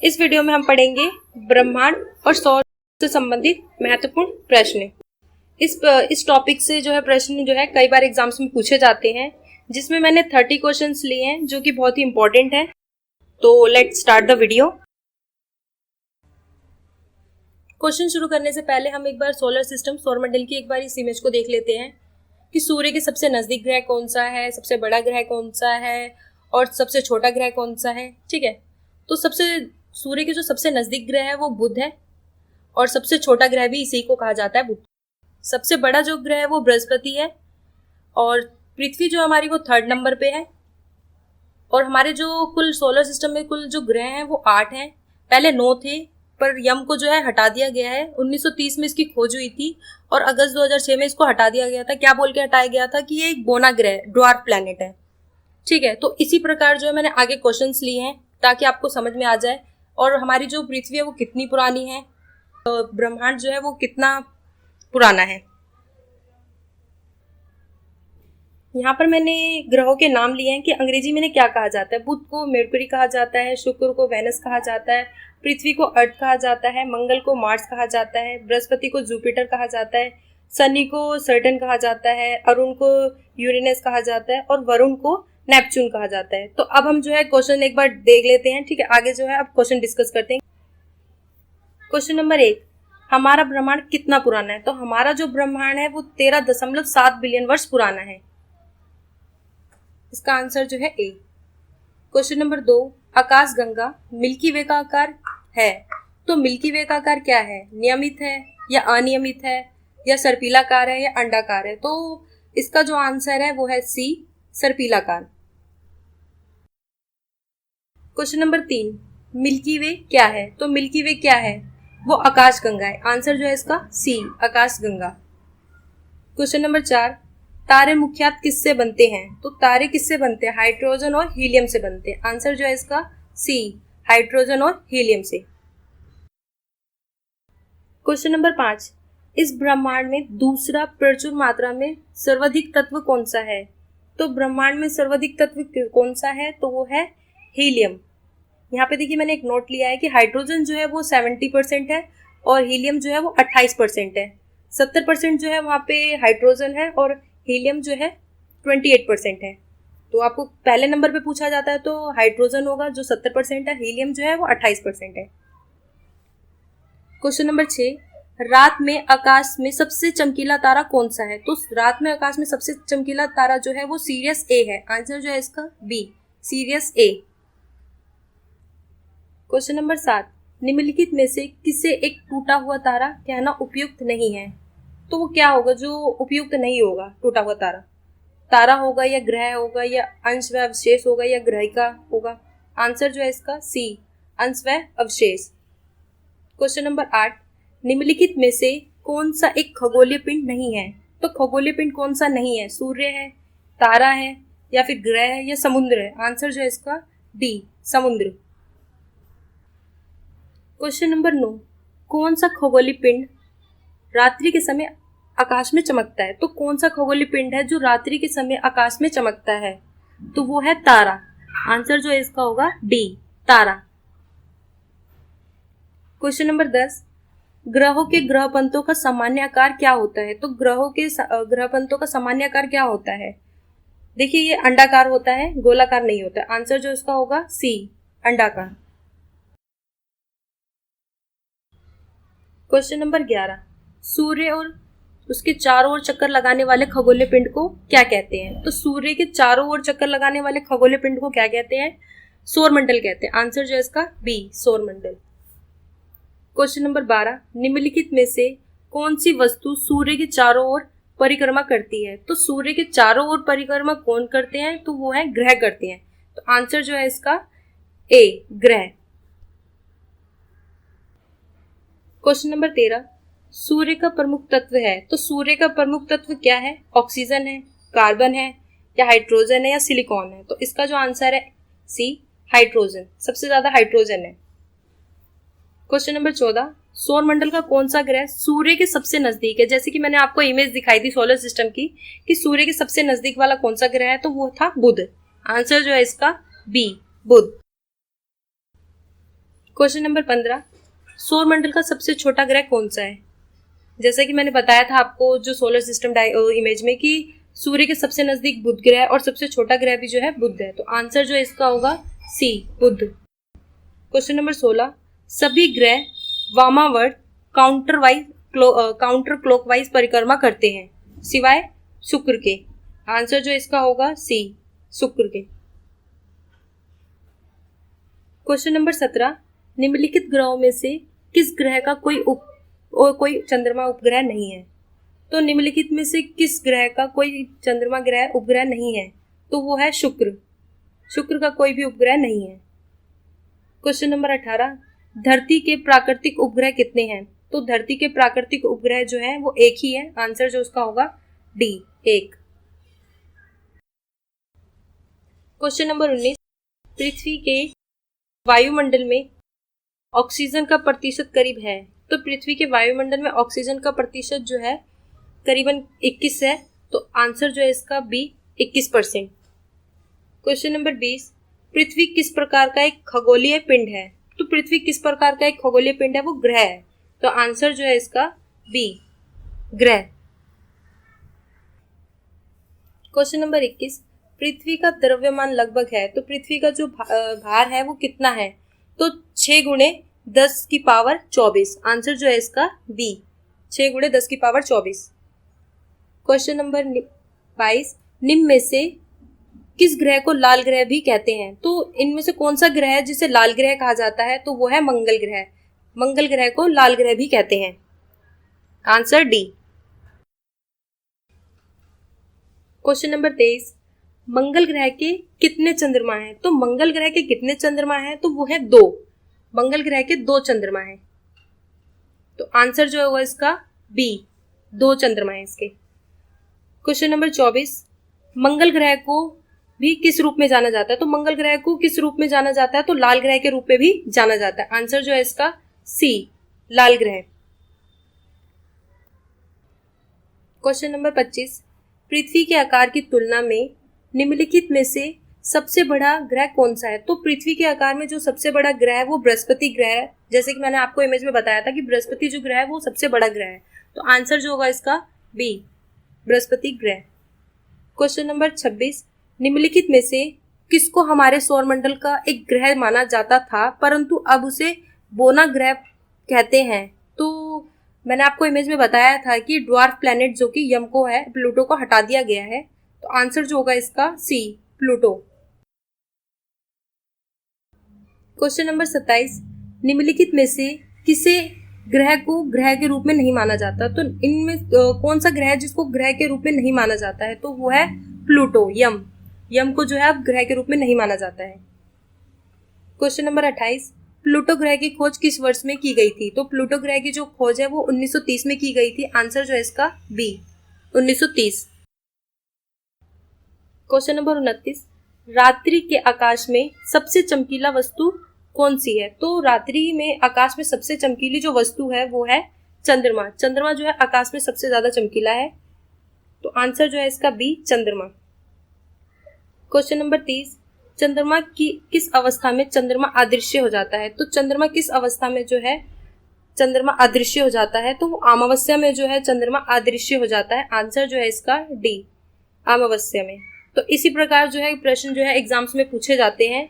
इस वीडियो में हम पढ़ेंगे ब्रह्मांड और सौर से संबंधित महत्वपूर्ण प्रश्न। इस टॉपिक से जो है प्रश्न जो है कई बार एग्जाम्स में पूछे जाते हैं, जिसमें मैंने 30 क्वेश्चंस लिए हैं जो कि बहुत ही इंपॉर्टेंट है। तो let's start the video. Question शुरू करने से पहले हम एक बार सोलर सिस्टम सौरमंडल की एक बार इस इमेज को देख लेते हैं कि सूर्य के सबसे नजदीक ग्रह कौन सा है, सबसे बड़ा ग्रह कौन सा है और सबसे छोटा ग्रह कौन सा है। ठीक है, तो सूर्य के जो सबसे नजदीक ग्रह है वो बुध है और सबसे छोटा ग्रह भी इसी को कहा जाता है बुध। सबसे बड़ा जो ग्रह है वो बृहस्पति है और पृथ्वी जो हमारी वो 3rd नंबर पे है। और हमारे जो कुल सोलर सिस्टम में कुल जो ग्रह हैं वो 8 हैं। पहले 9 थे पर यम को जो है हटा दिया गया है। 1930 में इसकी खोज हुई थी और अगस्त 2006 में इसको हटा दिया गया था। क्या बोल के हटाया गया था कि ये एक बोना ग्रह, ड्वार्फ प्लैनेट है। ठीक है, तो इसी प्रकार जो है मैंने आगे क्वेश्चंस लिए हैं ताकि आपको समझ में आ जाए। और हमारी जो पृथ्वी है वो कितनी पुरानी है, ब्रह्मांड जो है वो कितना पुराना है। यहाँ पर मैंने ग्रहों के नाम लिए हैं कि अंग्रेजी में क्या कहा जाता है। बुध को मर्क्यूरी कहा जाता है, शुक्र को वेनस कहा जाता है, पृथ्वी को अर्थ कहा जाता है, मंगल को मार्स कहा जाता है, बृहस्पति को जुपिटर कहा जाता है, शनि को सैटर्न कहा जाता है, अरुण को यूरेनस कहा जाता है और वरुण को नेपच्यून कहा जाता है। तो अब हम जो है क्वेश्चन एक बार देख लेते हैं। ठीक है, आगे जो है अब क्वेश्चन डिस्कस करते हैं। क्वेश्चन नंबर 1, हमारा ब्रह्मांड कितना पुराना है। तो हमारा जो ब्रह्मांड है वो 13.7 बिलियन वर्ष पुराना है। इसका आंसर जो है ए। क्वेश्चन नंबर 2, आकाश गंगा मिल्की वे का आकार है। तो मिल्की वे का आकार क्या है, नियमित है या अनियमित है या सर्पिलाकार है या अंडाकार है। तो इसका जो आंसर है वो है सी, सर्पिलाकार। क्वेश्चन नंबर 3, मिल्की वे क्या है। तो मिल्की वे क्या है, वो आकाश गंगा है। आंसर जो है इसका सी, आकाश गंगा। क्वेश्चन नंबर 4, तारे मुख्यतः किससे बनते हैं। तो तारे किससे बनते हैं, हाइड्रोजन और हीलियम से बनते हैं। आंसर जो है इसका सी, हाइड्रोजन और हीलियम से। क्वेश्चन नंबर 5, इस ब्रह्मांड में दूसरा प्रचुर मात्रा में सर्वाधिक तत्व कौन सा है। तो ब्रह्मांड में सर्वाधिक तत्व कौन सा है, तो वो है हीलियम। यहाँ पे देखिए मैंने एक नोट लिया है कि हाइड्रोजन जो है वो 70% है और हीलियम जो है वो 28% है। 70% जो है वहाँ पे हाइड्रोजन है और हीलियम जो है 28% है। तो आपको पहले नंबर पे पूछा जाता है तो हाइड्रोजन होगा जो 70% है, हीलियम जो है वो 28% है। क्वेश्चन नंबर 6, रात में आकाश में सबसे चमकीला तारा कौन सा है। तो रात में आकाश में सबसे चमकीला तारा जो है वो सीरियस ए है। आंसर जो है इसका बी, सीरियस ए। क्वेश्चन नंबर 7, निम्नलिखित में से किसे एक टूटा हुआ तारा कहना उपयुक्त नहीं है। तो वो क्या होगा जो उपयुक्त नहीं होगा, टूटा हुआ तारा। तारा होगा या ग्रह होगा या अंश व अवशेष होगा या ग्रहिका होगा। आंसर जो है इसका सी, अंश व अवशेष। क्वेश्चन नंबर 8, निम्नलिखित में से कौन सा एक खगोलीय पिंड नहीं है। तो खगोलीय पिंड कौन सा नहीं है, सूर्य है, तारा है या फिर ग्रह है या समुद्र है। आंसर जो है इसका डी, समुद्र। क्वेश्चन नंबर 9, कौन सा खगोलीय पिंड रात्रि के समय आकाश में चमकता है। तो कौन सा खगोलीय पिंड है जो रात्रि के समय आकाश में चमकता है, तो वो है तारा। आंसर जो है इसका होगा डी, तारा। क्वेश्चन नंबर 10, ग्रहों के ग्रहपंथों का सामान्य आकार क्या होता है। तो ग्रहों के ग्रहपंथों का सामान्य आकार क्या होता है। देखिए ये अंडाकार होता है, गोलाकार नहीं होता है। आंसर जो इसका होगा सी, अंडाकार। क्वेश्चन नंबर 11, सूर्य और उसके चारों ओर चक्कर लगाने वाले खगोलीय पिंड को क्या कहते हैं। तो सूर्य के चारों ओर चक्कर लगाने वाले खगोलीय पिंड को क्या कहते हैं, सौरमंडल कहते हैं। आंसर जो है इसका बी, सौरमंडल। क्वेश्चन नंबर 12, निम्नलिखित में से कौन सी वस्तु सूर्य के चारों ओर परिक्रमा करती है। तो सूर्य के चारों ओर परिक्रमा कौन करते हैं, तो वो है ग्रह करते हैं। तो आंसर जो है इसका ए, ग्रह। क्वेश्चन नंबर 13, सूर्य का प्रमुख तत्व है। तो सूर्य का प्रमुख तत्व क्या है, ऑक्सीजन है, कार्बन है या हाइड्रोजन है या सिलिकॉन है। तो इसका जो आंसर है सी, हाइड्रोजन। सबसे ज्यादा हाइड्रोजन है। क्वेश्चन नंबर 14, सौरमंडल का कौन सा ग्रह सूर्य के सबसे नजदीक है। जैसे कि मैंने आपको इमेज दिखाई थी सोलर सिस्टम की कि सूर्य के सबसे नजदीक वाला कौन सा ग्रह है, तो वो था बुध। आंसर जो है इसका बी, बुध। क्वेश्चन नंबर 15, सौर मंडल का सबसे छोटा ग्रह कौन सा है? जैसा कि मैंने बताया था आपको जो सोलर सिस्टम इमेज में कि सूर्य के सबसे नजदीक बुध ग्रह है और सबसे छोटा ग्रह भी जो है बुध है, तो आंसर जो है इसका होगा सी, बुध। क्वेश्चन नंबर 16, सभी ग्रह वामावर्त काउंटर क्लॉकवाइज परिक्रमा करते हैं सिवाय शुक्र के। आंसर जो इसका होगा सी, शुक्र के। क्वेश्चन नंबर 17, निम्नलिखित ग्रहों में से किस ग्रह का कोई चंद्रमा उपग्रह नहीं है? तो निम्नलिखित में से किस ग्रह का कोई चंद्रमा ग्रह उपग्रह नहीं है? तो वो है शुक्र। शुक्र का कोई भी उपग्रह नहीं है। क्वेश्चन नंबर 18, धरती के प्राकृतिक उपग्रह कितने हैं? तो धरती के प्राकृतिक उपग्रह जो है वो एक ही है। आंसर जो उसका होगा डी, एक। क्वेश्चन नंबर 19, पृथ्वी के वायुमंडल में ऑक्सीजन का प्रतिशत करीब है। तो पृथ्वी के वायुमंडल में ऑक्सीजन का प्रतिशत जो है करीबन 21 है, तो आंसर जो है इसका बी, 21%। क्वेश्चन नंबर 20, पृथ्वी किस प्रकार का एक खगोलीय पिंड है? तो पृथ्वी किस प्रकार का एक खगोलीय पिंड है? वो ग्रह है, तो आंसर जो है इसका बी, ग्रह। क्वेश्चन नंबर 21, पृथ्वी का द्रव्यमान लगभग है। तो पृथ्वी का जो भार है वो कितना है? तो 6 गुणे 10 की पावर 24। आंसर जो है इसका बी, 6 गुणे 10 की पावर 24। क्वेश्चन नंबर 22, निम्न में से किस ग्रह को लाल ग्रह भी कहते हैं? तो इनमें से कौन सा ग्रह है जिसे लाल ग्रह कहा जाता है? तो वो है मंगल ग्रह। मंगल ग्रह को लाल ग्रह भी कहते हैं। Answer D. क्वेश्चन नंबर 23, मंगल ग्रह के कितने चंद्रमा हैं? तो मंगल ग्रह के कितने चंद्रमा हैं? तो वो है 2। मंगल ग्रह के 2 चंद्रमा हैं, तो आंसर जो है वो इसका बी, 2 चंद्रमा है इसके। क्वेश्चन नंबर 24, मंगल ग्रह को भी किस रूप में जाना जाता है? तो मंगल ग्रह को किस रूप में जाना जाता है? तो लाल ग्रह के रूप में भी जाना जाता है। आंसर जो है इसका सी, लाल ग्रह। क्वेश्चन नंबर 25, पृथ्वी के आकार की तुलना में निम्नलिखित में से सबसे बड़ा ग्रह कौन सा है? तो पृथ्वी के आकार में जो सबसे बड़ा ग्रह है वो बृहस्पति ग्रह है। जैसे कि मैंने आपको इमेज में बताया था कि बृहस्पति जो ग्रह है वो सबसे बड़ा ग्रह है, तो आंसर जो होगा इसका बी, बृहस्पति ग्रह। क्वेश्चन नंबर 26, निम्नलिखित में से किसको हमारे सौर मंडल का एक ग्रह माना जाता था परंतु अब उसे बोना ग्रह कहते हैं? तो मैंने आपको इमेज में बताया था कि ड्वार्फ प्लैनेट जो कि यम को है, प्लूटो को हटा दिया गया है, तो आंसर जो होगा इसका सी, प्लूटो। क्वेश्चन नंबर 27, निम्नलिखित में से किसे ग्रह को ग्रह के रूप में नहीं माना जाता? तो इनमें कौन सा ग्रह है जिसको ग्रह के रूप में नहीं माना जाता है? तो वो है प्लूटो, यम को जो है अब ग्रह के रूप में नहीं माना जाता है। क्वेश्चन नंबर 28, प्लूटो ग्रह की खोज किस वर्ष में की गई थी? तो प्लूटो ग्रह की जो खोज है वो 1930 में की गई थी। आंसर जो है इसका बी, 1930। क्वेश्चन नंबर 29, रात्रि के आकाश में सबसे चमकीला वस्तु कौन सी है? तो रात्रि में आकाश में सबसे चमकीली जो वस्तु है वो है चंद्रमा। चंद्रमा जो है आकाश में सबसे ज्यादा चमकीला है, तो आंसर जो है इसका बी, चंद्रमा। क्वेश्चन नंबर 30, चंद्रमा की किस अवस्था में चंद्रमा अदृश्य हो जाता है? तो चंद्रमा किस अवस्था में जो है चंद्रमा अदृश्य हो जाता है? तो अमावस्या में जो है चंद्रमा अदृश्य हो जाता है। आंसर जो है इसका डी, अमावस्या में। तो इसी प्रकार जो है प्रश्न जो है एग्जाम्स में पूछे जाते हैं।